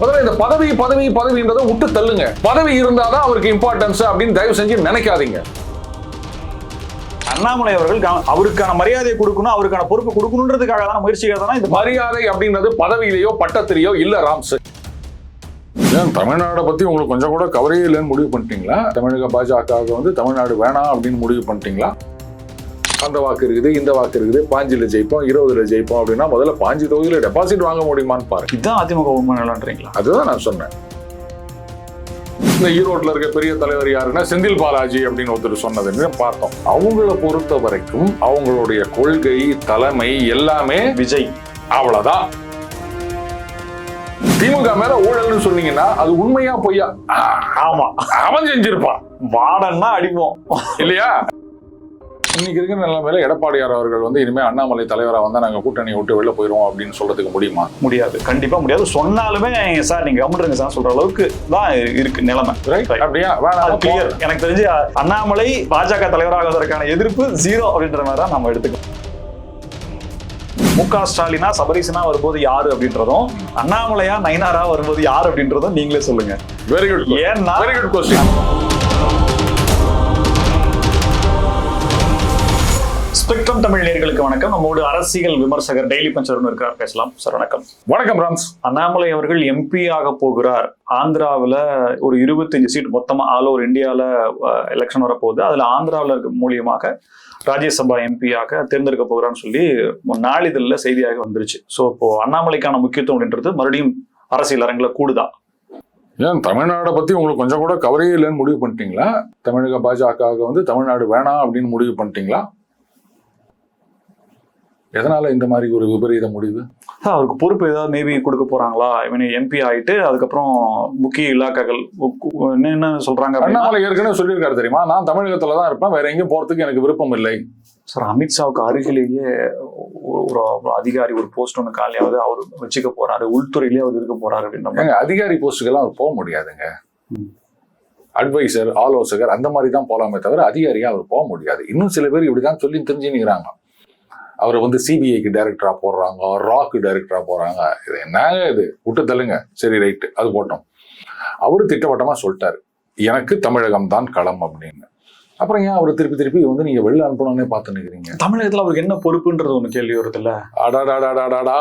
முதல்ல இந்த பதவின்றதை விட்டு தள்ளுங்க. பதவி இருந்தாதான் அவருக்கு இம்பார்ட்டன்ஸ் அப்படின்னு தயவு செஞ்சு நினைக்காதீங்க. அண்ணாமலை அவர்கள் அவருக்கான மரியாதை கொடுக்கணும், அவருக்கான பொறுப்பு கொடுக்கணுன்றதுக்காக தான் முயற்சிக்காக தான் இந்த மரியாதை அப்படின்றது பதவியிலேயோ பட்டத்திலேயோ இல்ல ராம்ஸ். ஏன் தமிழ்நாடை பத்தி உங்களுக்கு கொஞ்சம் கூட கவரையே இல்லைன்னு முடிவு பண்ணிட்டீங்களா? தமிழக பாஜகவுக்கு வந்து தமிழ்நாடு வேணாம் அப்படின்னு முடிவு பண்ணிட்டீங்களா? அந்த வாக்கு இருக்குது, இந்த வாக்கு இருக்குது, 5 ஜெயிப்போம் 20 ஜெயிப்போம் அப்படின்னா முதல்ல 5 தொகுதியில டெபாசிட் வாங்க முடியுமான்னு பாருங்க. இதுதான் அதிமுக உண்மை நிலன்றீங்களா? அதுதான் நான் சொன்னேன். இந்த ஈரோட்டில் இருக்க பெரிய தலைவர் யாருன்னா செந்தில் பாலாஜி அப்படின்னு ஒருத்தர் சொன்னதுன்னு பார்த்தோம். அவங்கள பொறுத்த வரைக்கும் அவங்களுடைய கொள்கை தலைமை எல்லாமே விஜய், அவ்வளவுதான். திமுக மேல ஊழல்னு சொன்னீங்கன்னா அது உண்மையா பொய்யா? ஆமா, அவன் செஞ்சிருப்பான். வாடன்னா அடிப்போம் இல்லையா? இன்னைக்கு இருக்கிற நிலைமையில எடப்பாடியார் அவர்கள் வந்து இனிமே அண்ணாமலை தலைவரா வந்தா நாங்க கூட்டணியை விட்டு வெளில போயிருவோம் அப்படின்னு சொல்றதுக்கு முடியுமா? முடியாது, கண்டிப்பா முடியாது. சொன்னாலுமே சார் நீங்க கவர்மெண்ட் சார் சொல்ற அளவுக்கு தான் இருக்கு நிலைமை. அப்படியா? கிளியர். எனக்கு தெரிஞ்சு அண்ணாமலை பாஜக தலைவராகுவதற்கான எதிர்ப்பு 0 அப்படின்ற மாதிரி தான் நம்ம எடுத்துக்கணும். முக ஸ்டாலினா சபரீசனா வரும்போது யாரு அப்படின்றதும், அண்ணாமலையா நயினாரா வரும்போது யாரு அப்படின்றதும் நீங்களே சொல்லுங்க. Very good. ஏன்னா very good question. Spectrum Tamil நேயர்களுக்கு வணக்கம். நம்மோடு அரசியல் விமர்சகர் டெய்லி பஞ்சர் இருக்கார், பேசலாம். சார் வணக்கம். வணக்கம் ராம்ஸ். அண்ணாமலை அவர்கள் எம்பி ஆக போகிறார். ஆந்திராவில் ஒரு 25 சீட் மொத்தமா ஆல் ஓவர் இந்தியாவில் எலெக்ஷன் வரப்போகுது. அதுல ஆந்திராவில் இருக்க மூலியமாக ராஜ்யசபா எம்பியாக தேர்ந்தெடுக்க போகிறான்னு சொல்லி நாளிதழில் செய்தியாக வந்துருச்சு. ஸோ இப்போ அண்ணாமலைக்கான முக்கியத்துவம் அப்படின்றது மறுபடியும் அரசியல் அரங்கில் கூடுதா? ஏன் தமிழ்நாடை பத்தி உங்களுக்கு கொஞ்சம் கூட கவரையே இல்லைன்னு முடிவு பண்ணிட்டீங்களா? தமிழக பாஜகவுக்கு வந்து தமிழ்நாடு வேணாம் அப்படின்னு முடிவு பண்ணிட்டீங்களா? எதனால இந்த மாதிரி ஒரு விபரீத முடிவு? அவருக்கு பொறுப்பு ஏதாவது மேபி கொடுக்க போறாங்களா? எம்பி ஆயிட்டு அதுக்கப்புறம் முக்கிய இலாக்காக்கள் என்ன சொல்றாங்க? அண்ணாமலை ஏற்கனவே சொல்லியிருக்காரு தெரியுமா, நான் தமிழகத்துல தான் இருப்பேன், வேற எங்கேயும் போறதுக்கு எனக்கு விருப்பம் இல்லை. சார், அமித்ஷாவுக்கு அருகிலேயே ஒரு அதிகாரி ஒரு போஸ்ட் ஒன்று காலியாவது அவர் வச்சுக்க போறாரு, உள்துறையிலேயே அவர் இருக்க போறாரு அப்படின்ற அதிகாரி போஸ்ட்டுக்கெல்லாம் அவர் போக முடியாதுங்க. அட்வைசர், ஆலோசகர் அந்த மாதிரி தான் போலாமே தவிர அதிகாரியா அவர் போக முடியாது. இன்னும் சில பேர் இப்படிதான் சொல்லி தெரிஞ்சுக்கிறாங்க. அவரை வந்து சிபிஐக்கு டைரக்டரா போடுறாங்க, ராக்கு டைரக்டரா போறாங்க. இது என்னங்க இது? விட்டு தள்ளுங்க. சரி, ரைட்டு, அது போட்டோம். அவரு திட்டவட்டமா சொல்லிட்டாரு, எனக்கு தமிழகம் தான் களம் அப்படின்னு. அப்புறம் ஏன் அவர் திருப்பி வந்து நீங்க வெளில அனுப்பணும்னே பார்த்து நிக்கிறீங்க? தமிழகத்துல அவருக்கு என்ன பொறுப்புன்றது ஒண்ணு கேள்வி வருது இல்ல? அடாடாடாடாடா,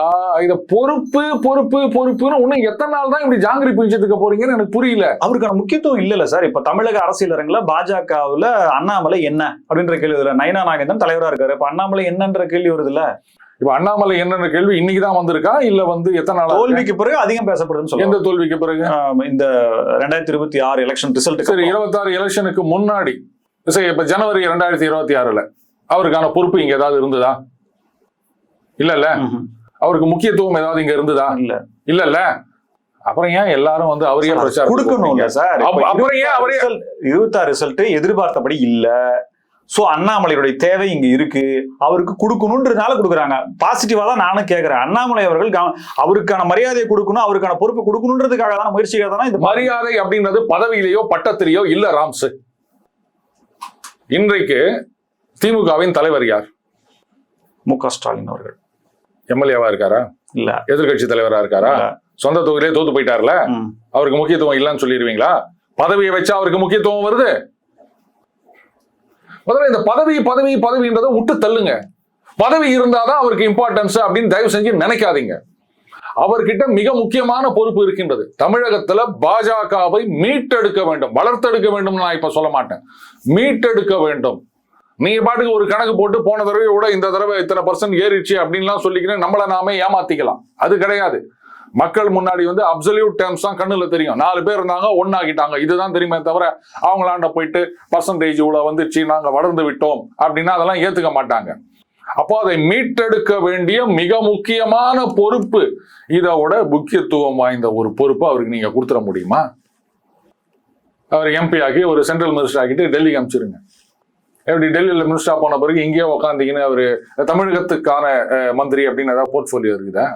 இத பொறுப்புன்னு இன்னும் எத்தனை நாள் தான் இப்படி ஜாங்கிரி பிடிச்சதுக்கு போறீங்கன்னு எனக்கு புரியல. அவருக்கான முக்கியத்துவம் இல்ல சார். இப்ப தமிழக அரசியல் அரங்குல பாஜகவுல அண்ணாமலை என்ன அப்படின்ற கேள்வி வருது. நயினா நாகேந்திரன் தலைவரா இருக்காரு, இப்ப அண்ணாமலை என்னன்ற கேள்வி வருது இல்ல? இப்ப அண்ணாமலை என்னன்ற கேள்வி இன்னைக்குதான் வந்திருக்கா இல்ல வந்து எத்தனை நாள்? தோல்விக்கு பிறகு அதிகம் பேசப்படுதுன்னு சொல்லுங்க. எந்த தோல்விக்கு பிறகு? இந்த 2026 எலெக்ஷன் ரிசல்ட். சரி, 26 எலெக்ஷனுக்கு முன்னாடி, சரி, இப்ப ஜனவரி 2026 அவருக்கான பொறுப்பு இங்க ஏதாவது இருந்ததா? இல்ல. அவருக்கு முக்கியத்துவம் ஏதாவது இங்க இருந்ததா? இல்ல. அப்புறம் ஏன் எல்லாரும் வந்து அவரையே பிரச்சாரம் கொடுக்கணும் சார்? அப்புறம் ஏன் அவரே 26 ரிசல்ட் எதிர்பார்த்தபடி இல்ல. சோ அண்ணாமலையுடைய தேவை இங்க இருக்கு, அவருக்கு கொடுக்கணும்ன்றதுனால கொடுக்குறாங்க. பாசிட்டிவா தான் நானும் கேட்கிறேன். அண்ணாமலை அவர்கள் அவருக்கான மரியாதையை கொடுக்கணும், அவருக்கான பொறுப்பு கொடுக்கணுன்றதுக்காக தான் முயற்சிக்காக தானே இந்த மரியாதை அப்படின்றது பதவியிலேயோ பட்டத்திலேயோ இல்ல ராம்ஸ். இன்றைக்கு திமுகவின் தலைவர் யார்? முக ஸ்டாலின் அவர்கள். எம்எல்ஏவா இருக்காரா? இல்ல. எதிர்கட்சி தலைவரா இருக்காரா? சொந்த தொகுதியிலே தோத்து போயிட்டார்ல, அவருக்கு முக்கியத்துவம் இல்லைன்னு சொல்லிடுவீங்களா? பதவியை வச்சா அவருக்கு முக்கியத்துவம் வருது. முதல்ல இந்த பதவின்றதை விட்டு தள்ளுங்க. பதவி இருந்தாதான் அவருக்கு இம்பார்ட்டன்ஸ் அப்படின்னு தயவு செஞ்சு நினைக்காதீங்க. அவர்கிட்ட மிக முக்கியமான பொறுப்பு இருக்கின்றது. தமிழகத்துல பாஜகவை மீட்டெடுக்க வேண்டும், வளர்த்தெடுக்க வேண்டும். நான் இப்ப சொல்ல மாட்டேன், மீட்டெடுக்க வேண்டும். நீங்க பாட்டுக்கு ஒரு கணக்கு போட்டு போன தடவை விட இந்த தடவை இத்தனை % ஏறிடுச்சு அப்படின்லாம் சொல்லிக்கிறேன், நம்மள நாமே ஏமாத்திக்கலாம். அது கிடையாது. மக்கள் முன்னாடி வந்து அப்சல்யூட் டேர்ம்ஸ் தான் கண்ணுல தெரியும். 4 பேர் இருந்தாங்க, ஒன்னாக்கிட்டாங்க, இதுதான் தெரியுமே தவிர அவங்களாண்ட போயிட்டு பர்சன்டேஜ் இவ்வளவு வந்துச்சு, நாங்க வளர்ந்து விட்டோம் அப்படின்னா அதெல்லாம் ஏத்துக்க மாட்டாங்க. அப்போ அதை மீட்டெடுக்க வேண்டிய மிக முக்கியமான பொறுப்பு, இதோட முக்கியத்துவம் வாய்ந்த ஒரு பொறுப்பு அவருக்கு நீங்க கொடுத்துட முடியுமா? அவர் எம்பி ஆக்கி ஒரு சென்ட்ரல் மினிஸ்டர் ஆக்கிட்டு டெல்லிக்கு அனுப்பிச்சிருங்க. எப்படி டெல்லியில மினிஸ்டரா போன பிறகு இங்கேயே உட்காந்துக்கின்னு அவரு தமிழகத்துக்கான மந்திரி அப்படின்னு ஏதாவது போர்ட்போலியோ இருக்குதா?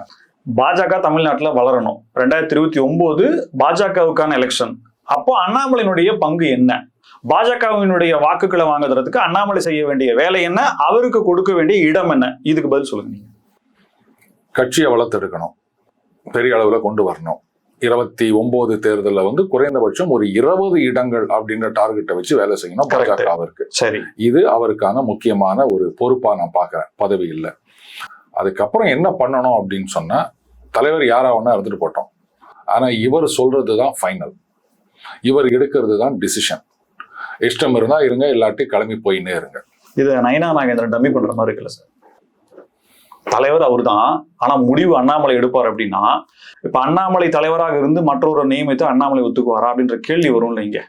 பாஜக தமிழ்நாட்டுல வளரணும். 2029 பாஜகவுக்கான எலெக்ஷன். அப்போ அண்ணாமலையினுடைய பங்கு என்ன? பாஜகவினுடைய வாக்குகளை வாங்குறதுக்கு அண்ணாமலை செய்ய வேண்டிய வேலை என்ன? அவருக்கு கொடுக்க வேண்டிய இடம் என்ன? இதுக்கு பதில் சொல்லுங்க. நீங்க கட்சியை வளர்த்தெடுக்கணும், பெரிய அளவுல கொண்டு வரணும். 29 தேர்தலில் வந்து குறைந்தபட்சம் ஒரு 20 இடங்கள் அப்படின்ற டார்கெட்டை வச்சு வேலை செய்யணும் பாஜகவிற்கு. சரி, இது அவருக்கான முக்கியமான ஒரு பொறுப்பா நான் பார்க்கிறேன். பதவி இல்லை. அதுக்கப்புறம் என்ன பண்ணணும் அப்படின்னு சொன்னா, தலைவர் யாரா ஒன்னா இருந்துட்டு போட்டோம், ஆனா இவர் சொல்றதுதான் ஃபைனல், இவர் எடுக்கிறது தான் டிசிஷன். இஷ்டம் இருந்தா இருங்க, இல்லாட்டி கிளம்பி போயின்னே இருங்க. இதை நயனா நாகேந்திரன் டம்மி பண்ற மாதிரி இருக்குல்ல சார்? தலைவர் அவர் தான், ஆனா முடிவு அண்ணாமலை எடுப்பார் அப்படின்னா, இப்ப அண்ணாமலை தலைவராக இருந்து மற்றொரு நியமித்து அண்ணாமலை ஒத்துக்குவாரா அப்படின்ற கேள்வி வரும்ல. இங்க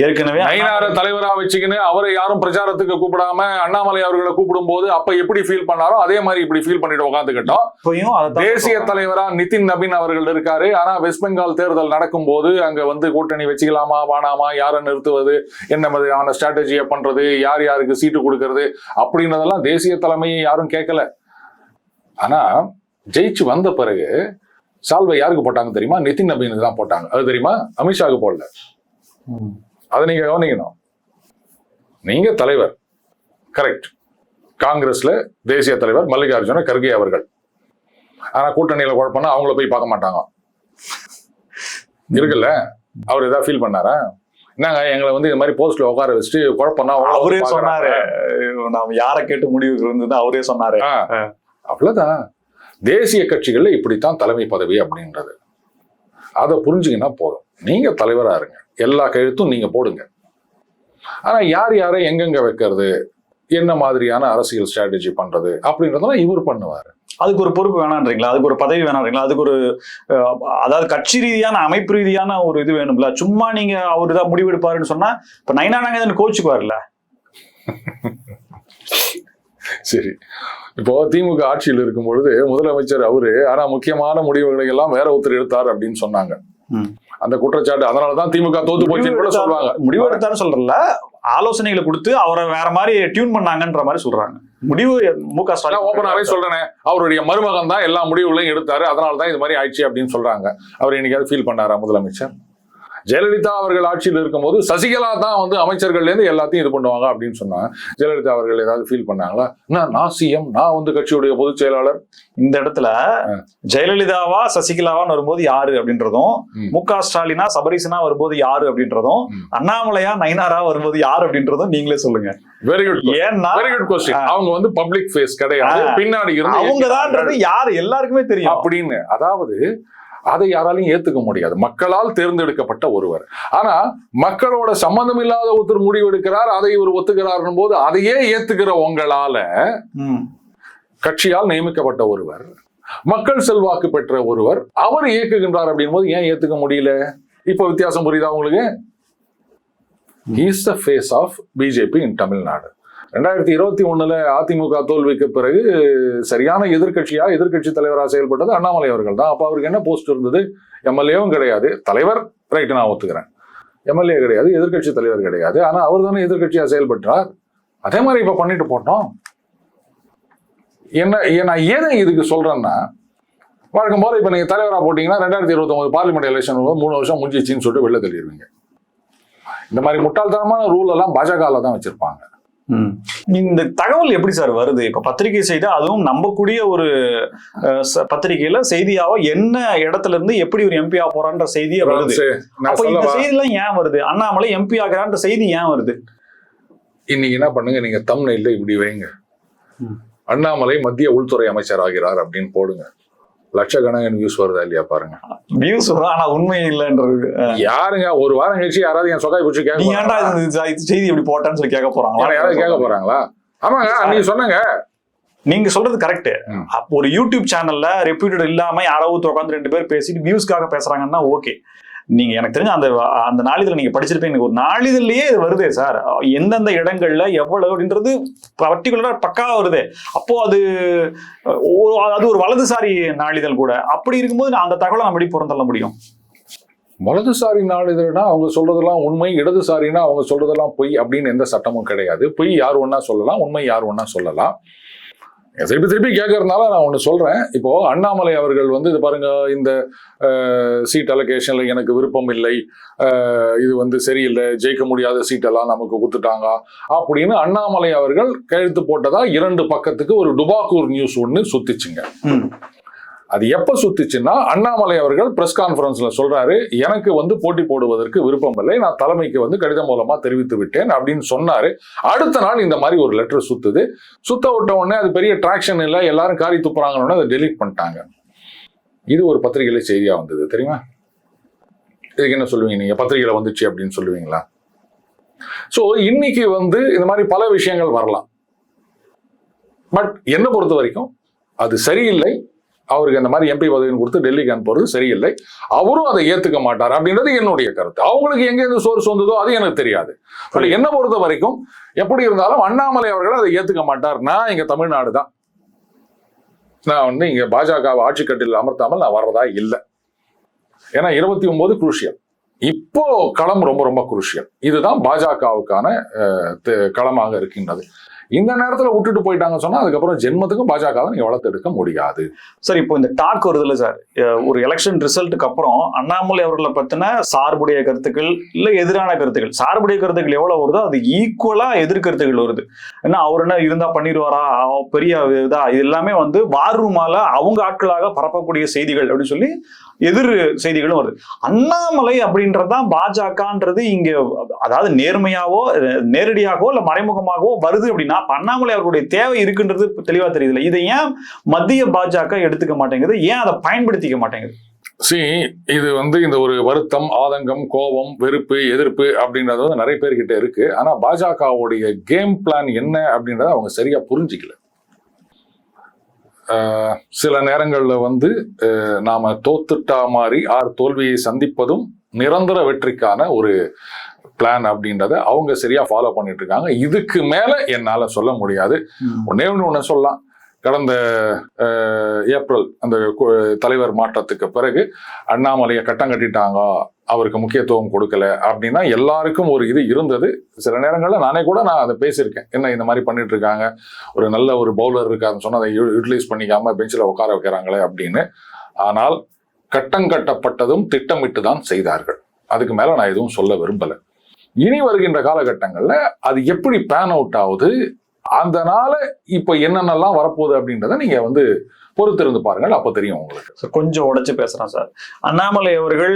ஏற்கனவே நயினார தலைவரா வச்சுக்கின்னு அவரை யாரும் பிரச்சாரத்துக்கு கூப்பிடாம அண்ணாமலை அவர்களை கூப்பிடும் போது அப்ப எப்படி ஃபீல் பண்ணாரோ அதே மாதிரி இப்படி ஃபீல் பண்ணிட்டு உட்காந்துக்கிட்டோம். தேசிய தலைவரா நிதின் நபீன் அவர்கள் இருக்காரு. ஆனா வெஸ்ட் பெங்கால் தேர்தல் நடக்கும் போது அங்க வந்து கூட்டணி வச்சுக்கலாமா வேணாமா, யாரை நிறுத்துவது, என்ன மாதிரியான ஸ்ட்ராட்டஜியை பண்றது, யார் யாருக்கு சீட்டு கொடுக்கறது அப்படின்றதெல்லாம் தேசிய தலைமையை யாரும் கேட்கல. ஆனா ஜெயிச்சு வந்த பிறகு சால்வை யாருக்கு போட்டாங்க தெரியுமா? நிதின் நபீனுக்கு தான் போட்டாங்க. அது தெரியுமா? அமித்ஷாவுக்கு போடல. அதை நீங்க கவனிக்கணும். நீங்க தலைவர், கரெக்ட். காங்கிரஸ்ல தேசிய தலைவர் மல்லிகார்ஜுன கர்கே அவர்கள். ஆனா கூட்டணியில குழப்பம்னா அவங்கள போய் பார்க்க மாட்டாங்க இருக்குல்ல. அவர் ஏதாவது ஃபீல் பண்ணாரா? என்னங்க எங்களை வந்து இந்த மாதிரி போஸ்ட்ல உட்கார வச்சுட்டு குழப்பம்னா அவரே சொன்னாரு, நாம யாரை கேட்டு முடிவு இருந்தது அவரே சொன்னாரு. அவ்வளவுதான். தேசிய கட்சிகள்ல இப்படித்தான் தலைமை பதவி அப்படின்றது. அதை புரிஞ்சுக்கினா போதும். நீங்க தலைவரா இருங்க, எல்லா கழுத்தும் நீங்க போடுங்க. ஆனா யார் யாரை எங்கெங்க வைக்கிறது, என்ன மாதிரியான அரசியல் ஸ்ட்ராட்டஜி பண்றது அப்படின்றதெல்லாம் இவர் பண்ணுவாரு. அதுக்கு ஒரு பொறுப்பு வேணான்றீங்களா? அதுக்கு ஒரு பதவி வேணான்றீங்களா? அதுக்கு ஒரு அதாவது கட்சி ரீதியான அமைப்பு ரீதியான ஒரு இது வேணும்ல. சும்மா நீங்க அவரு தான் முடிவெடுப்பாருன்னு சொன்னா இப்ப நயினா நாகேந்திரன் கோச்சுக்குவார்ல. சரி, இப்போ திமுக ஆட்சியில் இருக்கும் பொழுது முதலமைச்சர் அவரு, ஆனா முக்கியமான முடிவுகளை எல்லாம் வேற ஒருத்தர் எடுத்தார் அப்படின்னு சொன்னாங்க. அந்த குற்றச்சாட்டு, அதனாலதான் திமுக தோத்து போச்சுன்னு கூட சொல்றாங்க. முடிவு எடுத்தாரு சொல்றல, ஆலோசனைகளை கொடுத்து அவரை வேற மாதிரி டியூன் பண்ணாங்கன்ற மாதிரி சொல்றாங்க. முடிவு மு.க. ஸ்டாலின் ஓபனாவே சொல்றேன், அவருடைய மருமகன் தான் எல்லா முடிவுகளையும் எடுத்தாரு, அதனாலதான் இது மாதிரி ஆயிடுச்சு அப்படின்னு சொல்றாங்க. அவர் இன்னைக்கு ஃபீல் பண்ணாரா முதலமைச்சர்? ஜெயலலிதா அவர்கள் ஆட்சியில் இருக்கும்போது சசிகலா தான் வந்து அமைச்சர்கள்ல இருந்து எல்லாத்தையும் இது பண்ணுவாங்க அப்படின்னு சொன்னாங்க. ஜெயலலிதா அவர்கள் ஏதாவது ஃபீல் பண்ணாங்களா? நான் சிஎம், நான் வந்து கட்சியுடைய பொதுச் செயலாளர். இந்த இடத்துல ஜெயலலிதாவா சசிகலாவான்னு வரும்போது யாரு அப்படின்றதும், மு.க. ஸ்டாலினா சபரீசனா வரும்போது யாரு அப்படின்றதும், அண்ணாமலையா நயினாரா வரும்போது யாரு அப்படின்றதும் நீங்களே சொல்லுங்க. வெரி குட், ஏன்னா வெரி குட் क्वेश्चन. அவங்க வந்து பப்ளிக் ஃபேஸ் கிடையாது, பின்னாடி இருந்து அவங்கதான் யாரு எல்லாருக்குமே தெரியும் அப்படின்னு. அதாவது அதை யாராலையும் ஏத்துக்க முடியாது. மக்களால் தேர்ந்தெடுக்கப்பட்ட ஒருவர். ஆனா மக்களோட சம்பந்தம் இல்லாத ஒருத்தர் முடிவெடுக்கிறார், அதை இவர் ஒத்துக்கிறார் போது அதையே ஏத்துக்கிற உங்களால, கட்சியால் நியமிக்கப்பட்ட ஒருவர், மக்கள் செல்வாக்கு பெற்ற ஒருவர், அவர் இயக்குகின்றார் அப்படின் போது ஏன் ஏத்துக்க முடியல? இப்ப வித்தியாசம் புரியுதா உங்களுக்கு? He is the face of BJP in Tamil Nadu. 2021 AIADMK தோல்விக்கு பிறகு சரியான எதிர்கட்சி தலைவராக செயல்பட்டது அண்ணாமலை அவர்கள் தான். அப்ப அவருக்கு என்ன போஸ்ட் இருந்தது? எம்எல்ஏவும் கிடையாது, தலைவர் ரைட்டு நான் ஒத்துக்கிறேன், எம்எல்ஏ கிடையாது, எதிர்கட்சி தலைவர் கிடையாது. ஆனா அவர் தானே எதிர்கட்சியா செயல்பட்டார். அதே மாதிரி இப்ப பண்ணிட்டு போட்டோம். நான் ஏன் இதுக்கு சொல்றேன்னா, வழக்கம் போல இப்ப நீங்க தலைவராக போட்டீங்கன்னா 2029 பார்லிமெண்ட் எலெக்ஷன் 3 வருஷம் முடிஞ்சிச்சின்னு சொல்லிட்டு வெளில தள்ளிடுவீங்க. இந்த மாதிரி முட்டாள்தனமான ரூல் எல்லாம் பாஜக தான் வச்சிருப்பாங்க. இந்த தகவல் எப்படி சார் வருது? இப்ப பத்திரிகை செய்தி, அதுவும் நம்பக்கூடிய ஒரு பத்திரிகையில செய்தியாவோ என்ன இடத்துல இருந்து எப்படி ஒரு எம்பி ஆக போறான்ற செய்தியே வருது. அப்ப இந்த செய்தி எல்லாம் ஏன் வருது? அண்ணாமலை எம்பி ஆகிறான்ற செய்தி ஏன் வருது? இன்னைக்கு என்ன பண்ணுங்க, நீங்க தம்ப்நெயில்ல இப்படி வைங்க, அண்ணாமலை மத்திய உள்துறை அமைச்சர் ஆகிறார் அப்படின்னு போடுங்க. லட்சக்கணக்கான வியூஸ் வருதா இல்லையா பாருங்க. வியூஸ் வரும், ஆனா உண்மை இல்லைன்றது. யாருங்க ஒரு வாரம் கழிச்சு யாராவது என் சொக்காய் பிடிச்சி கேட்க செய்தி எப்படி போட்டான்னு சொல்லி கேட்க போறாங்க? யாராவது கேட்க போறாங்களா? ஆமாங்க, நீங்க சொன்னங்க, நீங்க சொல்றது கரெக்ட். ஒரு யூடியூப் சேனல்ல ரெப்யூட்டட் இல்லாம யாராவது உட்காந்து 2 பேர் பேசிட்டு வியூஸ்க்காக பேசுறாங்கன்னா ஓகே. நீங்க எனக்கு தெரிஞ்ச அந்த நாளிதழ் நீங்க படிச்சிருப்பீங்க. ஒரு நாளிதழ்லயே இது வருதே சார், எந்தெந்த இடங்கள்ல எவ்வளவு அப்படின்றது பர்டிகுலரா பக்காவா வருது. அப்போ அது ஒரு வலதுசாரி நாளிதழ் கூட. அப்படி இருக்கும்போது அந்த தகவலை நம்ம எப்படி புறந்தள்ள முடியும்? வலதுசாரி நாளிதழ்னா அவங்க சொல்றதெல்லாம் உண்மை, இடதுசாரினா அவங்க சொல்றதெல்லாம் பொய் அப்படின்னு எந்த சட்டமும் கிடையாது. பொய் யார் ஒன்னா சொல்லலாம், உண்மை யார் ஒன்னா சொல்லலாம். திருப்பி கேட்கறதுனால நான் ஒன்று சொல்றேன். இப்போ அண்ணாமலை அவர்கள் வந்து இது பாருங்க, இந்த சீட் அலோகேஷன்ல எனக்கு விருப்பம் இல்லை, இது வந்து சரியில்லை, ஜெயிக்க முடியாத சீட்டெல்லாம் நமக்கு கொடுத்துட்டாங்க அப்படின்னு அண்ணாமலை அவர்கள் கையெழுத்து போட்டதா 2 பக்கத்துக்கு ஒரு டுபாக்கூர் நியூஸ் ஒன்று சுத்திச்சுங்க. அது எப்ப சுத்துச்சுன்னா, அண்ணாமலை அவர்கள் பிரஸ் கான்ஃபரன்ஸ்ல சொல்றாரு, எனக்கு வந்து போட்டி போடுவதற்கு விருப்பம் இல்லை, நான் தலைமைக்கு வந்து கடிதம் மூலமா தெரிவித்து விட்டேன் அப்படின்னு சொன்னாரு. அடுத்த நாள் இந்த மாதிரி ஒரு லெட்டர் சுத்துது. சுத்த விட்ட உடனே அது பெரிய டிராக்ஷன் இல்லை, எல்லாரும் காரி துப்புறாங்கன்னு அதை டெலீட் பண்ணிட்டாங்க. இது ஒரு பத்திரிகையில செய்தியா வந்தது தெரியுமா? இதுக்கு என்ன சொல்லுவீங்க நீங்க? பத்திரிகையில வந்துச்சு அப்படின்னு சொல்லுவீங்களா? சோ இன்னைக்கு வந்து இந்த மாதிரி பல விஷயங்கள் வரலாம். பட் என்ன பொறுத்த வரைக்கும் அது சரியில்லை. அவருக்கு அந்த மாதிரி எம்பி பதவின்னு கொடுத்து டெல்லிக்கு அனுப்புறது சரியில்லை. அவரும் அதை ஏத்துக்க மாட்டார் அப்படின்றது என்னுடைய கருத்து. அவங்களுக்கு எங்க இருந்து சோர்ஸ் வந்ததோ அது எனக்கு தெரியாது. பட் என்ன பொறுத்த வரைக்கும் எப்படி இருந்தாலும் அண்ணாமலை அவர்கள் அதை ஏத்துக்க மாட்டார். நான் இங்க தமிழ்நாடு தான், நான் வந்து இங்க பாஜக ஆட்சி கட்டில் அமர்த்தாமல் நான் வர்றதா இல்லை. ஏன்னா 29 குரூஷியல். இப்போ களம் ரொம்ப ரொம்ப குரூஷியல். இதுதான் பாஜகவுக்கான களமாக இருக்கின்றது. இந்த நேரத்தில் விட்டுட்டு போயிட்டாங்க சொன்னா அதுக்கப்புறம் ஜென்மத்துக்கும் பாஜக நீங்க வளர்த்து எடுக்க முடியாது. சார், இப்போ இந்த டாக் வருது இல்ல சார், ஒரு எலெக்ஷன் ரிசல்ட்டுக்கு அப்புறம் அண்ணாமலை அவர்களை பத்தின சார்புடைய கருத்துக்கள் இல்ல எதிரான கருத்துக்கள், சார்புடைய கருத்துக்கள் எவ்வளவு வருதோ அது ஈக்குவலா எதிர்கருத்துகள் வருது. ஏன்னா அவர் என்ன இருந்தா பண்ணிடுவாரா, பெரிய இதா, இது எல்லாமே வந்து வார் ரூமால அவங்க ஆட்களாக பரப்பக்கூடிய செய்திகள் அப்படின்னு சொல்லி எதிர் செய்திகளும் வருது. அண்ணாமலை அப்படின்றதுதான் பாஜகன்றது இங்க, அதாவது நேர்மையாவோ நேரடியாகவோ இல்ல மறைமுகமாகவோ வருது அப்படின்னா அண்ணாமலை அவர்களுடைய தேவை இருக்குன்றது தெளிவா தெரியுதுல. இதை ஏன் மத்திய பாஜக எடுத்துக்க மாட்டேங்குது, ஏன் அதை பயன்படுத்திக்க மாட்டேங்குது? இது வந்து இந்த ஒரு வருத்தம், ஆதங்கம், கோபம், வெறுப்பு, எதிர்ப்பு அப்படின்றது வந்து நிறைய பேர்கிட்ட இருக்கு. ஆனா பாஜகவுடைய கேம் பிளான் என்ன அப்படின்றத அவங்க சரியா புரிஞ்சுக்கல. சில நேரங்கள்ல வந்து நாம தோத்துட்டா மாதிரி தோல்வியை சந்திப்பதும் நிரந்தர வெற்றிக்கான ஒரு பிளான் அப்படின்றத அவங்க சரியா ஃபாலோ பண்ணிட்டு இருக்காங்க. இதுக்கு மேல என்னால சொல்ல முடியாது. ஒண்ணு சொல்லலாம், கடந்த ஏப்ரல் அந்த தலைவர் மாற்றத்துக்கு பிறகு அண்ணாமலையை கட்டம் கட்டிட்டாங்க, அவருக்கு முக்கியத்துவம் கொடுக்கல அப்படின்னா எல்லாருக்கும் ஒரு இது இருந்தது. சில நேரங்களில் நானே கூட நான் அதை பேசியிருக்கேன், என்ன இந்த மாதிரி பண்ணிட்டு இருக்காங்க, ஒரு நல்ல ஒரு பவுலர் இருக்காருன்னு சொன்னா அதை யூட்டிலைஸ் பண்ணிக்காம பெஞ்சில் உட்கார வைக்கிறாங்களே அப்படின்னு. ஆனால் கட்டம் கட்டப்பட்டதும் திட்டமிட்டு தான் செய்தார்கள். அதுக்கு மேல நான் எதுவும் சொல்ல விரும்பல. இனி வருகின்ற காலகட்டங்கள்ல அது எப்படி பேன் அவுட் ஆகுது, அதனால இப்ப என்னென்னலாம் வரப்போகுது அப்படின்றத நீங்க வந்து பொறுத்திருந்து பாருங்கள், அப்ப தெரியும் உங்களுக்கு. கொஞ்சம் உடைச்சு பேசுறேன் சார். அண்ணாமலை அவர்கள்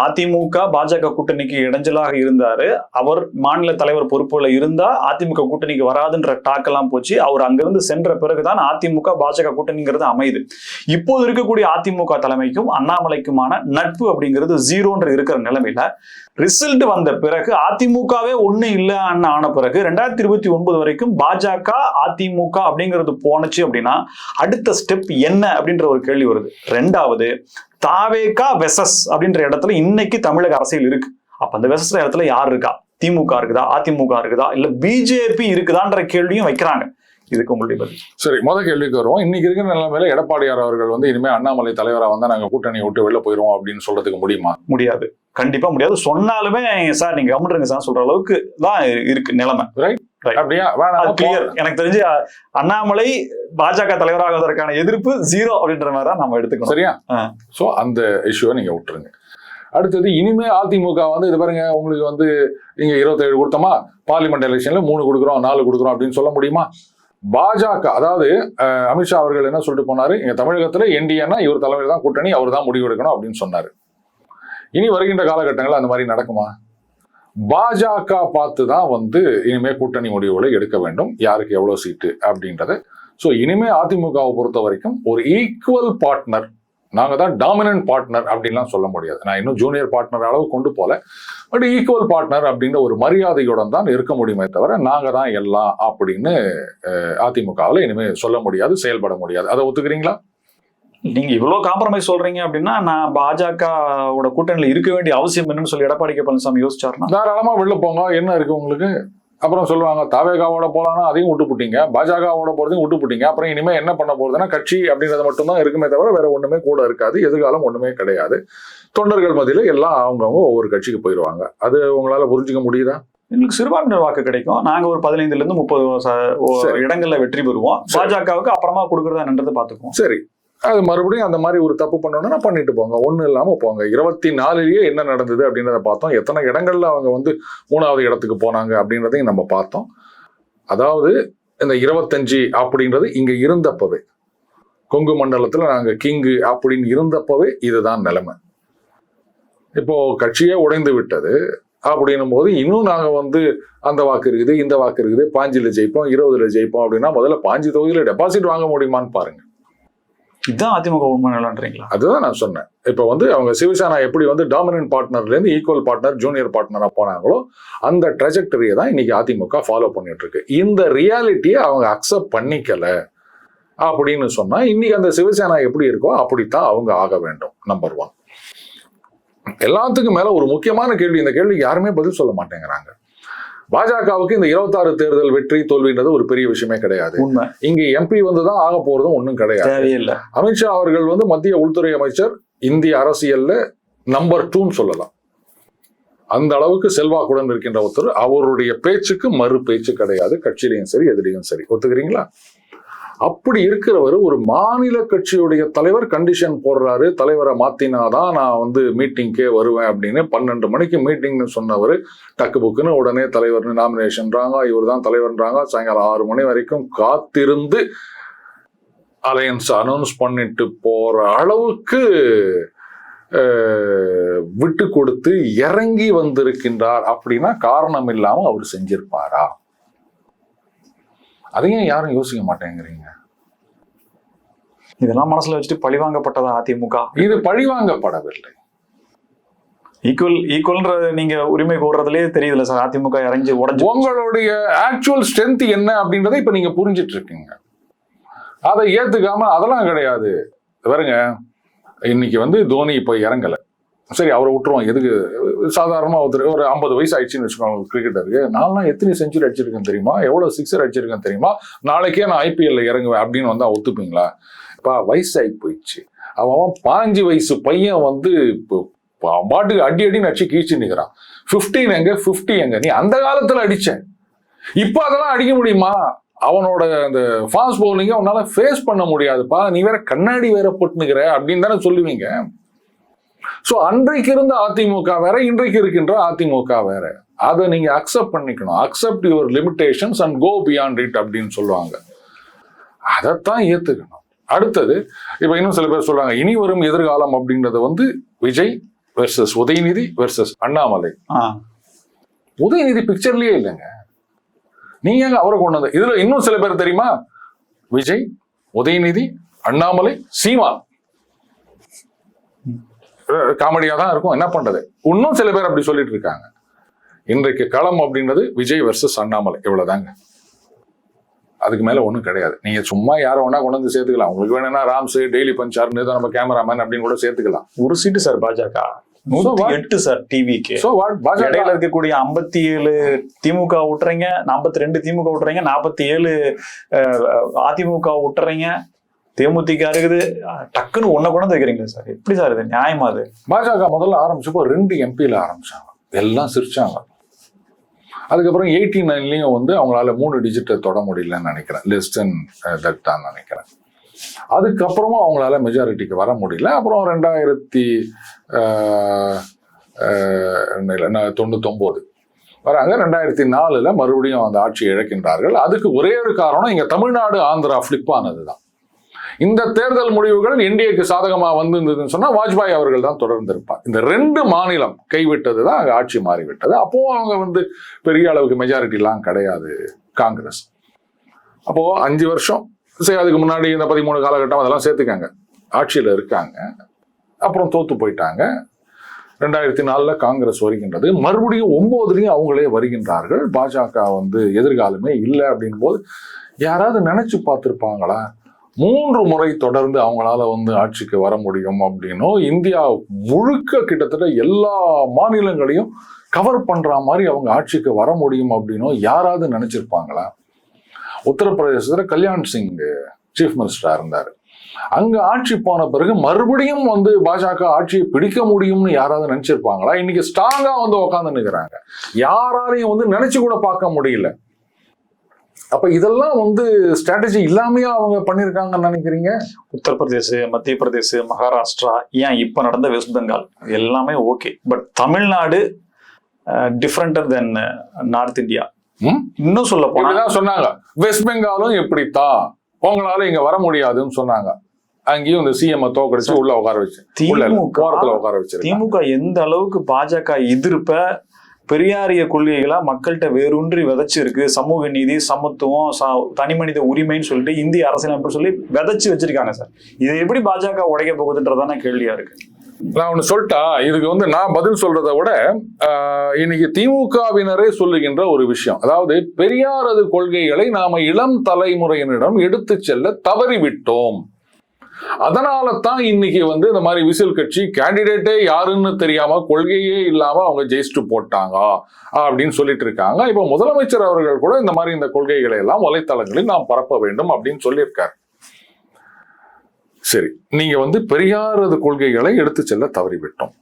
அதிமுக பாஜக கூட்டணிக்கு இடைஞ்சலாக இருந்தாரு. அவர் மாநில தலைவர் பொறுப்புல இருந்தா அதிமுக கூட்டணிக்கு வராதுன்ற டாக்கெல்லாம் போச்சு. அவர் அங்கிருந்து சென்ற பிறகுதான் அதிமுக பாஜக கூட்டணிங்கிறது அமையுது. இப்போது இருக்கக்கூடிய அதிமுக தலைமைக்கும் அண்ணாமலைக்குமான நட்பு அப்படிங்கிறது ஜீரோன்ற இருக்கிற நிலைமையில ரிசல்ட் வந்த பிறகு அதிமுகவே ஒண்ணு இல்லைன்னு ஆன பிறகு 2029 வரைக்கும் பாஜக அதிமுக அப்படிங்கிறது போனச்சு அப்படின்னா அடுத்த ஸ்டெப் என்ன அப்படின்ற ஒரு கேள்வி வருது. ரெண்டாவது, தாவேகா வெசஸ் அப்படின்ற இடத்துல இன்னைக்கு தமிழக அரசியல் இருக்கு. அப்ப அந்த வெசஸ் இடத்துல யார் இருக்கா? திமுக இருக்குதா, அதிமுக இருக்குதா, இல்ல பிஜேபி இருக்குதான்ற கேள்வியும் வைக்கிறாங்க. இதுக்கு உங்களுடைய பதில்? சரி, முதல் கேள்விக்கு வருவோம். இன்னைக்கு இருக்கிற நிலைமையில எடப்பாடியார் அவர்கள் வந்து இனிமே அண்ணாமலை தலைவரா வந்தா நாங்க கூட்டணியை விட்டு வெளில போயிருவோம் அப்படின்னு சொல்றதுக்கு முடியுமா? முடியாது, கண்டிப்பா முடியாது. சொன்னாலுமே சார் நீங்க கவர்மெண்ட் சார் சொல்ற அளவுக்கு தான் இருக்கு நிலைமை. அப்படியா? எனக்கு தெரிஞ்சு அண்ணாமலை பாஜக தலைவராகுவதற்கான எதிர்ப்பு ஜீரோ அப்படின்ற மாதிரி தான் நம்ம எடுத்துக்கணும். சரியா? சோ அந்த இஷ்யூவை நீங்க விட்டுருங்க. அடுத்தது, இனிமே அதிமுக வந்து இது பாருங்க, உங்களுக்கு வந்து நீங்க 27 கொடுத்தோமா, பார்லிமெண்ட் எலெக்ஷன்ல 3 கொடுக்குறோம் 4 கொடுக்குறோம் அப்படின்னு சொல்ல முடியுமா? பாஜக, அதாவது அமித்ஷா அவர்கள் என்ன சொல்லிட்டு போனாரு, இங்க தமிழகத்துல என்டிஏன்னா இவர் தலைமையில் தான் கூட்டணி, அவர் தான் முடிவு எடுக்கணும் அப்படின்னு சொன்னாரு. இனி வருகின்ற காலகட்டங்கள் அந்த மாதிரி நடக்குமா? பாஜக பார்த்து தான் வந்து இனிமே கூட்டணி முடிவுகளை எடுக்க வேண்டும், யாருக்கு எவ்வளவு சீட்டு அப்படின்றது. ஸோ இனிமே அதிமுகவை பொறுத்த வரைக்கும் ஒரு ஈக்குவல் பார்ட்னர், நாங்கள் தான் டாமினன்ட் பார்ட்னர் அப்படின்லாம் சொல்ல முடியாது. நான் இன்னும் ஜூனியர் பார்ட்னர் அளவு கொண்டு போல, பட் ஈக்குவல் பார்ட்னர் அப்படின்ற ஒரு மரியாதையுடன் தான் இருக்க முடியுமே தவிர நாங்கள் தான் எல்லாம் அப்படின்னு அதிமுகவில் இனிமேல் சொல்ல முடியாது, செயல்பட முடியாது. அதை ஒத்துக்கிறீங்களா? நீங்க இவ்வளவு காம்ப்ரமைஸ் சொல்றீங்க அப்படின்னா நான் பாஜகவோட கூட்டணியில இருக்க வேண்டிய அவசியம் என்னன்னு சொல்லி எடப்பாடி கே பழனிசாமி யோசிச்சாருன்னா, தாராளமா வெளில போங்க, என்ன இருக்கு உங்களுக்கு? அப்புறம் சொல்லுவாங்க தாவேகாவோட போலான்னா அதையும் விட்டுப்புட்டீங்க, பாஜகவோட போறதையும் விட்டுப்புட்டீங்க, அப்புறம் இனிமே என்ன பண்ண போறதுன்னா கட்சி அப்படின்றது மட்டும்தான் இருக்குமே தவிர வேற ஒண்ணுமே கூட இருக்காது, எதிர்காலம் ஒண்ணுமே கிடையாது. தொண்டர்கள் மத்தியில எல்லாம் அவங்கவுங்க ஒவ்வொரு கட்சிக்கு போயிடுவாங்க. அது உங்களால புரிஞ்சுக்க முடியுதா? எங்களுக்கு சிறுபான்மையினர் வாக்கு கிடைக்கும், நாங்க ஒரு 15ல இருந்து 30 இடங்கள்ல வெற்றி பெறுவோம், பாஜகவுக்கு அப்புறமா கொடுக்கறதா என்னன்றதை பாத்துக்குவோம். சரி, அது மறுபடியும் அந்த மாதிரி ஒரு தப்பு பண்ணணும்னா பண்ணிட்டு போங்க, ஒன்றும் இல்லாமல் போங்க. 24லயே என்ன நடந்தது அப்படின்றத பார்த்தோம், எத்தனை இடங்கள்ல அவங்க வந்து 3வது இடத்துக்கு போனாங்க அப்படின்றதையும் நம்ம பார்த்தோம். அதாவது இந்த 25 அப்படின்றது இங்க இருந்தப்பவே கொங்கு மண்டலத்துல நாங்க கிங்கு அப்படின்னு இருந்தப்பவே இதுதான் நிலைமை. இப்போ கட்சியே உடைந்து விட்டது அப்படின்னும் போது இன்னும் நாங்க வந்து அந்த வாக்கு இருக்குது, இந்த வாக்கு இருக்குது, 5 ஜெயிப்போம், 20 ஜெயிப்போம் அப்படின்னா முதல்ல 5 தொகுதியில டெபாசிட் வாங்க முடியுமான்னு பாருங்க. இதுதான் அதிமுக உண்மை நிலன்றீங்களா? அதுதான் நான் சொன்னேன். இப்போ வந்து அவங்க சிவசேனா எப்படி வந்து டாமினன்ட் பார்ட்னர்ல இருந்து ஈக்குவல் பார்ட்னர், ஜூனியர் பார்ட்னரா போனாங்களோ அந்த ட்ரெஜெக்டரியை தான் இன்னைக்கு அதிமுக ஃபாலோ பண்ணிட்டு இருக்கு. இந்த ரியாலிட்டியை அவங்க அக்செப்ட் பண்ணிக்கல அப்படின்னு சொன்னா இன்னைக்கு அந்த சிவசேனா எப்படி இருக்கோ அப்படித்தான் அவங்க ஆக வேண்டும். நம்பர் 1. எல்லாத்துக்கும் மேல ஒரு முக்கியமான கேள்வி, இந்த கேள்விக்கு யாருமே பதில் சொல்ல மாட்டேங்கிறாங்க. பாஜகவுக்கு இந்த 26 தேர்தல் வெற்றி தோல்வின்றது ஒரு பெரிய விஷயமே கிடையாது. இங்க எம்பி வந்துதான் ஆக போறதும் ஒன்றும் கிடையாது. அமித்ஷா அவர்கள் வந்து மத்திய உள்துறை அமைச்சர், இந்திய அரசியல்ல நம்பர் 2ன்னு சொல்லலாம். அந்த அளவுக்கு செல்வாக்குடன் இருக்கின்ற ஒருத்தர். அவருடைய பேச்சுக்கு மறு பேச்சு கிடையாது, கட்சியிலையும் சரி எதிலையும் சரி. ஒத்துக்கிறீங்களா? அப்படி இருக்கிறவர் ஒரு மாநில கட்சியுடைய தலைவர் கண்டிஷன் போடுறாரு, தலைவரை மாத்தினாதான் நான் வந்து மீட்டிங்கே வருவேன் அப்படின்னு. 12 மணிக்கு மீட்டிங்னு சொன்னவர் டக்கு புக்குன்னு உடனே தலைவர்னு நாமினேஷன்றாங்க, இவர் தான் தலைவர்ன்றாங்க. சாயங்காலம் 6 மணி வரைக்கும் காத்திருந்து அலையன்ஸ் அனௌன்ஸ் பண்ணிட்டு போற அளவுக்கு விட்டு கொடுத்து இறங்கி வந்திருக்கின்றார். அப்படின்னா காரணம் இல்லாம அவர் செஞ்சிருப்பாரா? அதையும் யாரும் யோசிக்க மாட்டேங்கிறீங்க. இதெல்லாம் மனசுல வச்சுட்டு பழிவாங்கப்பட்டதா அதிமுக? இது பழிவாங்கப்படவில்லை. ஈக்குவல்ன்ற நீங்க உரிமை கோர்றதுலயே தெரியுதுல சார், அதிமுக இறங்கி உடஞ்சு. உங்களுடைய ஆக்சுவல் ஸ்ட்ரென்த் என்ன அப்படின்றத இப்ப நீங்க புரிஞ்சிட்டு இருக்கீங்க. அதை ஏத்துக்காம அதெல்லாம் கிடையாது. பாருங்க, இன்னைக்கு வந்து தோனி இப்ப இறங்கல, சரி அவரை விட்டுருவோம். எதுக்கு? சாதாரணமா ஒருத்தர் ஒரு 50 வயசு ஆயிடுச்சுன்னு வச்சுக்கோங்க கிரிக்கெட்டருக்கு, நான்லாம் எத்தனை செஞ்சுரி அடிச்சிருக்கேன் தெரியுமா, எவ்வளவு 6 அடிச்சிருக்கேன் தெரியுமா, நாளைக்கே நான் IPL இறங்குவேன் அப்படின்னு வந்தா ஒத்துப்பீங்களா? இப்ப வயசாகி போயிடுச்சு. அவன் 5 வயசு பையன் வந்து பாட்டுக்கு அடின்னு அடிச்சு கீழ்ச்சி நிற்கிறான். 15 எங்க 50 எங்க? நீ அந்த காலத்துல அடிச்ச, இப்ப அதெல்லாம் அடிக்க முடியுமா? அவனோட அந்த ஃபாஸ்ட் பவுலிங்க அவனால ஃபேஸ் பண்ண முடியாதுப்பா, நீ வேற கண்ணாடி வேற போட்டுனுக்கிற அப்படின்னு தானே சொல்லுவீங்க. சோ அன்றைக்கு இருந்த அதிமுக வேற, இன்றைக்கு இருக்கின்ற அதிமுக வேற. அதை நீங்க அக்செப்ட் பண்ணிக்கணும். Accept your limitations and go beyond it அப்படின்னு சொல்லுவாங்க. அதைத்தான் ஏத்துக்கணும். அடுத்தது இப்ப இன்னும் சில பேர் சொல்றாங்க இனி வரும் எதிர்காலம் அப்படின்றது வந்து விஜய் வெர்சஸ் உதயநிதி வெர்சஸ் அண்ணாமலை. உதயநிதி பிக்சர்லயே இல்லைங்க, நீங்க அவரை கொண்டு வந்த. இதுல இன்னும் சில பேர் தெரியுமா, விஜய், உதயநிதி, அண்ணாமலை, சீமான். காமெடியா தான் இருக்கும், என்ன பண்றது. இன்னும் சில பேர் அப்படி சொல்லிட்டு இருக்காங்க. இன்றைக்கு களம் அப்படின்றது விஜய் வெர்சஸ் அண்ணாமலை, இவ்வளவுதாங்க. அதுக்கு மேல ஒண்ணும் கிடையாது. நீங்க சும்மா யாரை வேணா கொண்டு வந்து சேர்த்துக்கலாம். உங்களுக்கு வேணும்னா ராம்ஸ், டெய்லி பஞ்சார், நம்ம கேமராமேன் அப்படின்னு கூட சேர்த்துக்கலாம். ஒரு சீட்டு சார் பாஜக 108 சார் டிவிக்கு. இடையில இருக்கக்கூடிய 57 திமுக விட்டுறீங்க, 42 திமுக விட்டுறீங்க, 47 அதிமுக விட்டுறீங்க, தேமுதிக இருக்குது. டக்குன்னு ஒன்ன கொண்டு வைக்கிறீங்க சார், எப்படி சார் இது நியாயமா? அது பாஜக முதல்ல ஆரம்பிச்சப்போ 2 எம்பில ஆரம்பிச்சாங்க, எல்லாம் சிரிச்சாங்க. அதுக்கப்புறம் 89லயும் வந்து அவங்களால 3 டிஜிட்டை தொட முடியலன்னு நினைக்கிறேன், லெஸ் தென் தட் தான் நினைக்கிறேன். அதுக்கப்புறமும் அவங்களால மெஜாரிட்டிக்கு வர முடியல. அப்புறம் 1999 வராங்க. 2004 மறுபடியும் அந்த ஆட்சியை இழக்கின்றார்கள். அதுக்கு ஒரே ஒரு காரணம், இங்க தமிழ்நாடு ஆந்திரா பிளிப் ஆனதுதான். இந்த தேர்தல் முடிவுகள் என்டிஏக்கு சாதகமா வந்திருந்ததுன்னு சொன்னா வாஜ்பாய் அவர்கள் தான் தொடர்ந்து இருப்பார். இந்த 2 மாநிலம் கைவிட்டதுதான் அங்க ஆட்சி மாறிவிட்டது. அப்போ அவங்க வந்து பெரிய அளவுக்கு மெஜாரிட்டி எல்லாம் கிடையாது காங்கிரஸ். அப்போ 5 வருஷம் சரி, அதுக்கு முன்னாடி இந்த 13 காலகட்டம் அதெல்லாம் சேர்த்துக்காங்க, ஆட்சியில இருக்காங்க. அப்புறம் தோத்து போயிட்டாங்க. 2004 காங்கிரஸ் வருகின்றது. மறுபடியும் 9லயும் அவங்களே வருகின்றார்கள். பாஜக வந்து எதிர்காலமே இல்லை அப்படின் போது யாராவது நினைச்சு பார்த்திருப்பாங்களா 3 முறை தொடர்ந்து அவங்களால வந்து ஆட்சிக்கு வர முடியும் அப்படின்னும், இந்தியா முழுக்க கிட்டத்தட்ட எல்லா மாநிலங்களையும் கவர் பண்ற மாதிரி அவங்க ஆட்சிக்கு வர முடியும் அப்படின்னும் யாராவது நினைச்சிருப்பாங்களா? உத்தரப்பிரதேசத்துல கல்யாண் சிங் சீஃப் மினிஸ்டரா இருந்தாரு. அங்க ஆட்சி போன பிறகு மறுபடியும் வந்து பாஜக ஆட்சியை பிடிக்க முடியும்னு யாராவது நினைச்சிருப்பாங்களா? இன்னைக்கு ஸ்ட்ராங்கா வந்து உட்காந்து நிற்கிறாங்க, யாராலையும் வந்து நினைச்சு கூட பார்க்க முடியல. அப்ப இதெல்லாம் வந்து ஸ்ட்ராட்டஜி இல்லாமையா அவங்க பண்ணிருக்காங்கன்னு நினைக்கிறீங்க? உத்தரப்பிரதேச, மத்திய பிரதேச, மகாராஷ்டிரா, ஏன் இப்ப நடந்த வெஸ்ட் பெங்கால் எல்லாமே okay. But Tamil Nadu different than north India. இன்னும் சொல்ல போனா சொன்னாங்க வெஸ்ட் பெங்காலும் எப்படித்தான் உங்களால இங்க வர முடியாதுன்னு சொன்னாங்க. அங்கேயும் இந்த சிஎம் தோக்கடிச்சு உள்ள உட்கார வச்சு ஓரத்துல உட்கார வச்சு. திமுக எந்த அளவுக்கு பாஜக எதிர்ப்ப பெரியாரிய கொள்கைகளா மக்கள்கிட்ட வேரூன்றி விதைச்சு இருக்கு. சமூக நீதி, சமத்துவம், தனி மனித உரிமைன்னு சொல்லிட்டு இந்திய அரசியலமைப்பு சொல்லி விதைச்சு வச்சிருக்காங்க சார். இதை எப்படி பாஜக உடைக்க போகுதுன்றதான கேள்வியா இருக்கு. நான் ஒண்ணு சொல்லிட்டா, இதுக்கு நான் பதில் சொல்றதை விட இன்னைக்கு திமுகவினரே சொல்லுகின்ற ஒரு விஷயம், அதாவது பெரியாரது கொள்கைகளை நாம இளம் தலைமுறையினரிடம் எடுத்து செல்ல தவறிவிட்டோம். அதனால தான் இன்னைக்கு இந்த மாதிரி விசில் கட்சி கேண்டிடேட்டே யாருன்னு தெரியாம கொள்கையே இல்லாம அவங்க ஜெயிச்சுட்டு போட்டாங்க அப்படின்னு சொல்லிட்டு இருக்காங்க. இப்ப முதலமைச்சர் அவர்கள் கூட இந்த மாதிரி இந்த கொள்கைகளை எல்லாம் வலைத்தளங்களில் நாம் பரப்ப வேண்டும் அப்படின்னு சொல்லியிருக்காரு. சரி, நீங்க பெரியாரது கொள்கைகளை எடுத்து செல்ல தவறிவிட்டோம்.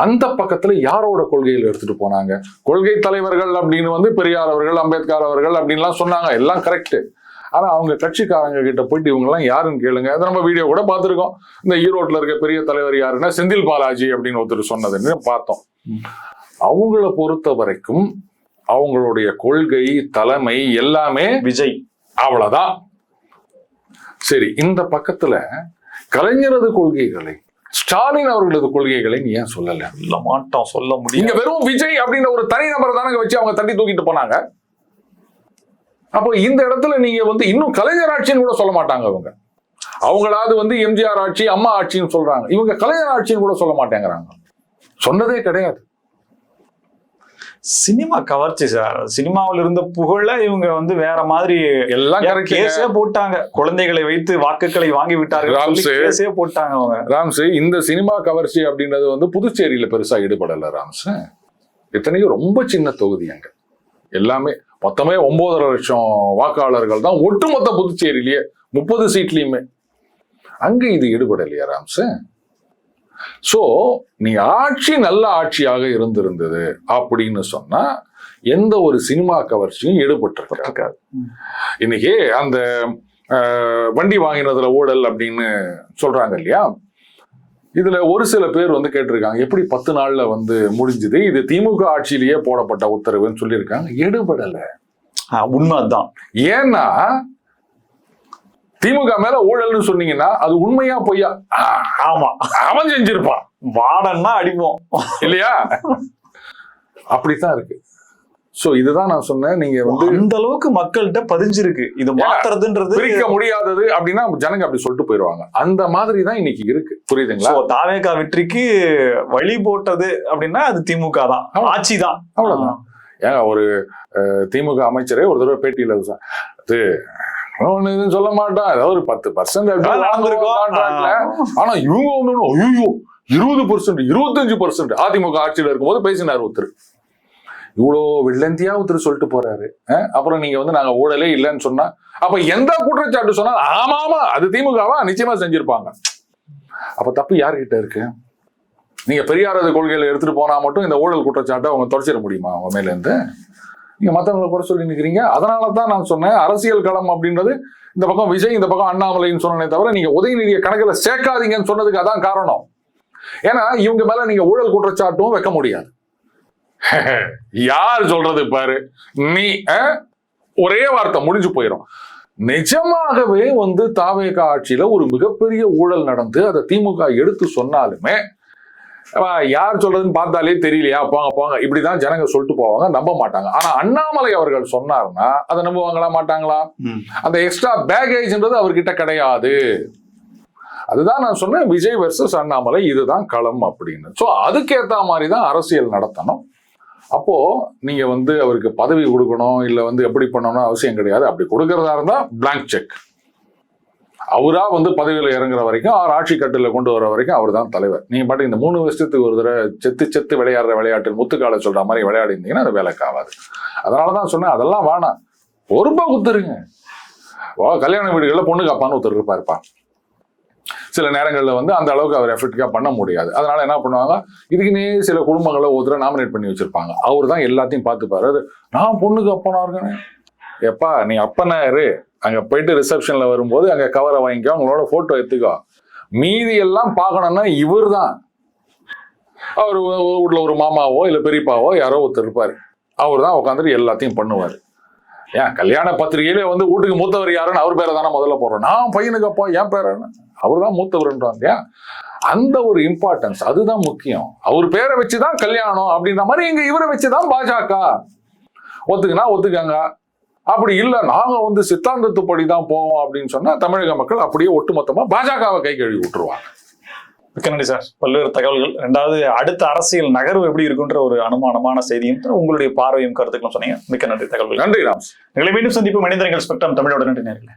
அந்த பக்கத்துல யாரோட கொள்கைகளை எடுத்துட்டு போனாங்க? கொள்கை தலைவர்கள் அப்படின்னு பெரியார் அவர்கள், அம்பேத்கர் அவர்கள் அப்படின்லாம் சொன்னாங்க, எல்லாம் கரெக்ட். ஆனா அவங்க கட்சிக்காரங்க கிட்ட போயிட்டு இவங்க எல்லாம் யாருன்னு கேளுங்க. அதை நம்ம வீடியோ கூட பார்த்திருக்கோம். இந்த ஈரோட்ல இருக்க பெரிய தலைவர் யாருன்னா செந்தில் பாலாஜி அப்படின்னு ஒருத்தர் சொன்னதுன்னு பார்த்தோம். அவங்கள பொறுத்த வரைக்கும் அவங்களுடைய கொள்கை, தலைமை எல்லாமே விஜய், அவ்வளவுதான். சரி, இந்த பக்கத்துல கலைஞரது கொள்கைகளை, ஸ்டாலின் அவர்களது கொள்கைகளை நீ ஏன் சொல்லல? சொல்ல முடியும். இங்க வெறும் விஜய் அப்படின்ற ஒரு தனி நபரை தானே வச்சு அவங்க தட்டி தூக்கிட்டு போனாங்க. அப்போ இந்த இடத்துல நீங்க இன்னும் கலைஞர் ஆட்சின்னு கூட சொல்ல மாட்டாங்க. அவங்களாவது எம்ஜிஆர் ஆட்சி, அம்மா ஆட்சின்னு சொல்றாங்க. இவங்க கலைஞர் ஆட்சின்னு கூட சொல்ல மாட்டேங்கிறாங்க. சொன்னதே கிடையாது. சினிமா கவர்ச்சி சார். சினிமாவில் இருந்த புகழ இவங்க வேற மாதிரி எல்லாம் கேஸே போட்டாங்க. குழந்தைகளை வைத்து வாக்குகளை வாங்கி விட்டார்கள், கேஸே போட்டாங்க அவங்க. ராம்ஸ், இந்த சினிமா கவர்ச்சி அப்படின்றது புதுச்சேரியில பெருசா ஈடுபடல ராம்ஸ். இத்தனைக்கும் ரொம்ப சின்ன தொகுதி அங்க. எல்லாமே மொத்தமே 9.5 லட்சம் வாக்காளர்கள் தான் ஒட்டுமொத்த புதுச்சேரியிலேயே 30 சீட்லயுமே. அங்க இது ஈடுபடலையா ராம்ஸ்? சோ நீ ஆட்சி நல்ல ஆட்சியாக இருந்திருந்தது அப்படின்னு சொன்னா எந்த ஒரு சினிமா கவர்ச்சியும் ஈடுபட்டிருக்காது. இன்னைக்கு அந்த வண்டி வாங்கினதுல ஊழல் அப்படின்னு சொல்றாங்க இல்லையா, இதுல ஒரு சில பேர் கேட்டிருக்காங்க, எப்படி 10 நாள்ல முடிஞ்சது, இது திமுக ஆட்சியிலேயே போடப்பட்ட உத்தரவுன்னு சொல்லியிருக்காங்க. எடுபடல. உண்மைதான். ஏன்னா திமுக மேல ஊழல்னு சொன்னீங்கன்னா அது உண்மையா பொய்யா? ஆமா, அவன் செஞ்சிருப்பான். வாடன்னா அடிப்போம் இல்லையா? அப்படித்தான் இருக்கு. சோ இதுதான் நான் சொன்னேன். நீங்க அந்த அளவுக்கு மக்கள்கிட்ட பதிஞ்சிருக்கு. இது மாத்துறதுன்றது பிரிக்க முடியாதது அப்படின்னா ஜனங்க அப்படி சொல்லிட்டு போயிடுவாங்க. அந்த மாதிரி தான் இன்னைக்கு இருக்கு. புரியுதுங்களா? தாவேகா வெற்றிக்கு வழி போட்டது அப்படின்னா அது திமுக தான், ஆட்சி தான். அவ்வளவுதான். ஏங்க ஒரு திமுக அமைச்சரே ஒரு தடவை பேட்டியில சொல்ல மாட்டான், ஏதாவது ஒரு 10% ஆனா இவங்க 20%, 25% அதிமுக ஆட்சியில இருக்கும்போது பேசினார் ஒருத்தர். இவ்வளோ வில்லந்தியா ஒருத்தர் சொல்லிட்டு போறாரு. அப்புறம் நீங்க நாங்க ஊழலே இல்லைன்னு சொன்னா, அப்ப எந்த குற்றச்சாட்டு சொன்னா ஆமா அது திமுகவா நிச்சயமா செஞ்சிருப்பாங்க. அப்ப தப்பு யார்கிட்ட இருக்கு? நீங்க பெரியாரது கொள்கையில எடுத்துட்டு போனா மட்டும் இந்த ஊழல் குற்றச்சாட்டை அவங்க தொடச்சிட முடியுமா அவங்க மேல இருந்து? நீங்க மத்தவங்களை குறை சொல்லி நிக்கிறீங்க. அதனாலதான் நான் சொன்னேன், அரசியல் களம் அப்படின்றது இந்த பக்கம் விஜய், இந்த பக்கம் அண்ணாமலைன்னு சொன்னே தவிர நீங்க உதயநிதியை கணக்குல சேர்க்காதீங்கன்னு சொன்னதுக்கு அதான் காரணம். ஏன்னா இவங்க மேல நீங்க ஊழல் குற்றச்சாட்டும் வைக்க முடியாது. யார் சொல்றது பாரு, நீ ஒரே வார்த்தை முடிஞ்சு போயிடும். நிஜமாகவே தாவேகா ஆட்சியில ஒரு மிகப்பெரிய ஊழல் நடந்து அதை திமுக எடுத்து சொன்னாலுமே யார் சொல்றதுன்னு பார்த்தாலே தெரியலையா, போங்க போங்க இப்படிதான் ஜனங்க சொல்லிட்டு போவாங்க, நம்ப மாட்டாங்க. ஆனா அண்ணாமலை அவர்கள் சொன்னார்னா அதை நம்புவாங்களா மாட்டாங்களா? அந்த எக்ஸ்ட்ரா பேகேஜ்ன்றது அவர்கிட்ட கிடையாது. அதுதான் நான் சொன்னேன், விஜய் வெர்சஸ் அண்ணாமலை, இதுதான் களம் அப்படின்னு. சோ அதுக்கேத்த மாதிரி தான் அரசியல் நடத்தணும். அப்போ நீங்க அவருக்கு பதவி கொடுக்கணும் இல்ல எப்படி பண்ணணும் அவசியம் கிடையாது. அப்படி கொடுக்கறதா இருந்தா பிளாங்க் செக். அவரா பதவியில இறங்குற வரைக்கும், அவர் ஆட்சி கட்டில கொண்டு வர வரைக்கும் அவர் தான் தலைவர். நீங்க பாட்டு இந்த 3 வருஷத்துக்கு ஒரு தடவை செத்து விளையாடுற விளையாட்டில் முத்துக்கால சொல்ற மாதிரி விளையாடி இருந்தீங்கன்னா அது வேலைக்கு ஆகாது. அதனாலதான் சொன்னேன், அதெல்லாம் வேணாம், பொறுப்பா குத்துருங்க. கல்யாண வீடுகளில் பொண்ணு காப்பான்னு ஒருத்தர் இருப்பாருப்பா. சில நேரங்களில் அந்த அளவுக்கு அவர் எஃபெக்டிவா பண்ண முடியாது. அதனால என்ன பண்ணுவாங்க, இதுக்குன்னே சில குடும்பங்களை ஒருத்தரை நாமினேட் பண்ணி வச்சிருப்பாங்க. அவர் தான் எல்லாத்தையும் பார்த்துப்பாரு. நான் பொண்ணுக்கு அப்பனா இருக்கேன். எப்பா நீ அப்பனா இரு, அங்க போயிட்டு ரிசப்ஷன்ல வரும்போது அங்க கவரை வாங்கிக்கோ, அவங்களோட போட்டோ எடுத்துக்கோ, மீதி எல்லாம் பார்க்கணும்னா இவர் தான். அவர் வீட்டுல ஒரு மாமாவோ இல்ல பெரியப்பாவோ யாரோ ஒருத்தர் இருப்பாரு, அவர் தான் உட்காந்துட்டு எல்லாத்தையும் பண்ணுவாரு. ஏன் கல்யாண பத்திரிகையில வீட்டுக்கு மூத்தவர் யாருன்னு அவர் பேரை தானே முதல்ல போடுறோம். நான் பையனுக்கு அப்பா என் பேர அவர் தான் மூத்தவர்ன்றான் இல்லையா, அந்த ஒரு இம்பார்ட்டன்ஸ் அதுதான் முக்கியம். அவர் பேரை வச்சுதான் கல்யாணம் அப்படின்ற மாதிரி இங்க இவரை வச்சுதான் பாஜக. ஒத்துக்குனா ஒத்துக்காங்க, அப்படி இல்லை நாங்க சித்தாந்தத்துப்படி தான் போவோம் அப்படின்னு சொன்னா தமிழக மக்கள் அப்படியே ஒட்டுமொத்தமா பாஜகவை கை கழுவி விட்டுருவாங்க. மிக்க நன்றி சார், பல்வேறு தகவல்கள். ரெண்டாவது அடுத்த அரசியல் நகர்வு எப்படி இருக்குன்ற ஒரு அனுமானமான செய்தியும் உங்களுடைய பார்வையும் கருத்துக்களும் சொன்னீங்க. மிக்க நன்றி தகவல்கள். நன்றி ராம். எங்களை மீண்டும் சந்திப்பு. மனிதர்கள் ஸ்பெக்ட்ரம் தமிழோட நன்றி நேயர்களே.